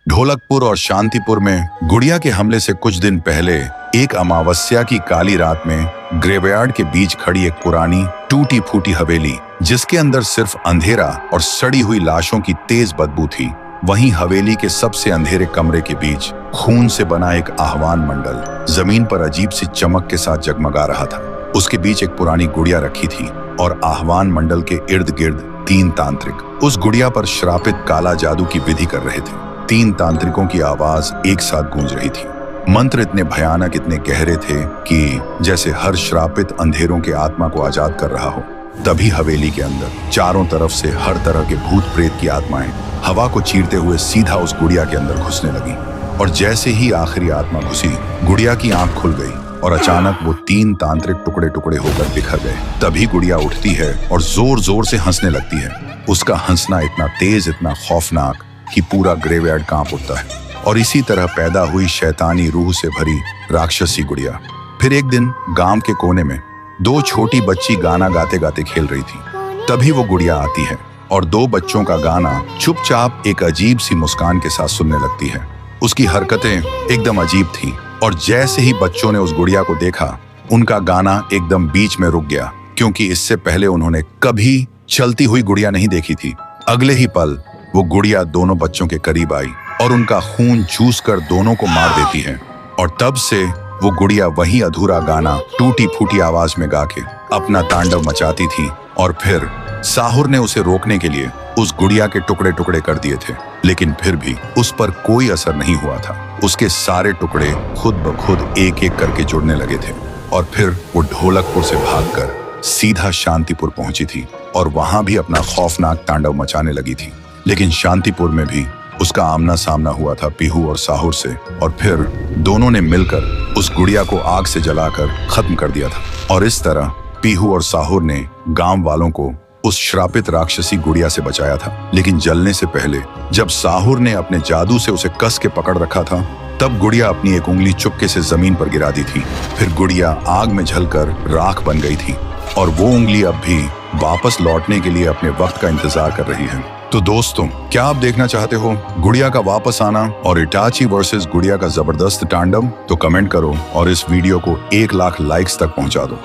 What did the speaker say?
ढोलकपुर और शांतिपुर में गुड़िया के हमले से कुछ दिन पहले एक अमावस्या की काली रात में ग्रेवयार्ड के बीच खड़ी एक पुरानी टूटी फूटी हवेली, जिसके अंदर सिर्फ अंधेरा और सड़ी हुई लाशों की तेज बदबू थी, वहीं हवेली के सबसे अंधेरे कमरे के बीच खून से बना एक आह्वान मंडल जमीन पर अजीब सी चमक के साथ जगमगा रहा था। उसके बीच एक पुरानी गुड़िया रखी थी और आह्वान मंडल के इर्द गिर्द 3 तांत्रिक उस गुड़िया पर श्रापित काला जादू की विधि कर रहे थे। 3 तांत्रिकों की आवाज एक साथ गूंज रही थी। मंत्र इतने भयानक, इतने गहरे थे कि जैसे हर श्रापित अंधेरों के आत्मा को आजाद कर रहा हो। तभी हवेली के अंदर चारों तरफ से हर तरह के भूत प्रेत की आत्माएं हवा को चीरते हुए सीधा उस गुड़िया के अंदर घुसने लगी। और जैसे ही आखिरी आत्मा घुसी, गुड़िया की आंख खुल गई और अचानक वो 3 तांत्रिक टुकड़े टुकड़े होकर बिखर गए। तभी गुड़िया उठती है और जोर जोर से हंसने लगती है। उसका हंसना इतना तेज, इतना खौफनाक कि पूरा ग्रेवयार्ड कांप उठता है। और इसी तरह पैदा हुई शैतानी रूह से भरी राक्षसी गुड़िया। फिर एक दिन गांव के कोने में 2 छोटी बच्ची गाना गाते गाते खेल रही थी। तभी वो गुड़िया आती है और 2 बच्चों का गाना चुपचाप एक अजीब सी मुस्कान के साथ सुनने लगती है। उसकी हरकतें एकदम अजीब थी और जैसे ही बच्चों ने उस गुड़िया को देखा, उनका गाना एकदम बीच में रुक गया, क्योंकि इससे पहले उन्होंने कभी चलती हुई गुड़िया नहीं देखी थी। अगले ही पल वो गुड़िया दोनों बच्चों के करीब आई और उनका खून चूस कर दोनों को मार देती है। और तब से वो गुड़िया वही अधूरा गाना टूटी फूटी आवाज में गा के अपना तांडव मचाती थी। और फिर साहुर ने उसे रोकने के लिए उस गुड़िया के टुकड़े टुकड़े कर दिए थे, लेकिन फिर भी उस पर कोई असर नहीं हुआ था। उसके सारे टुकड़े खुद ब खुद एक एक करके जुड़ने लगे थे। और फिर वो ढोलकपुर से भागकर सीधा शांतिपुर पहुंची थी और वहां भी अपना खौफनाक तांडव मचाने लगी थी। लेकिन शांतिपुर में भी उसका आमना सामना हुआ था पीहू और साहुर से, और फिर दोनों ने मिलकर उस गुड़िया को आग से जलाकर खत्म कर दिया था। और इस तरह पीहू और साहुर ने गांव वालों को उस श्रापित राक्षसी गुड़िया से बचाया था। लेकिन जलने से पहले जब साहुर ने अपने जादू से उसे कस के पकड़ रखा था, तब गुड़िया अपनी एक उंगली चुपके से जमीन पर गिरा दी थी। फिर गुड़िया आग में जलकर राख बन गई थी और वो उंगली अब भी वापस लौटने के लिए अपने वक्त का इंतजार कर रही है। तो दोस्तों, क्या आप देखना चाहते हो गुड़िया का वापस आना और इटाची वर्सेस गुड़िया का जबरदस्त तांडव? तो कमेंट करो और इस वीडियो को 1 लाख लाइक्स तक पहुंचा दो।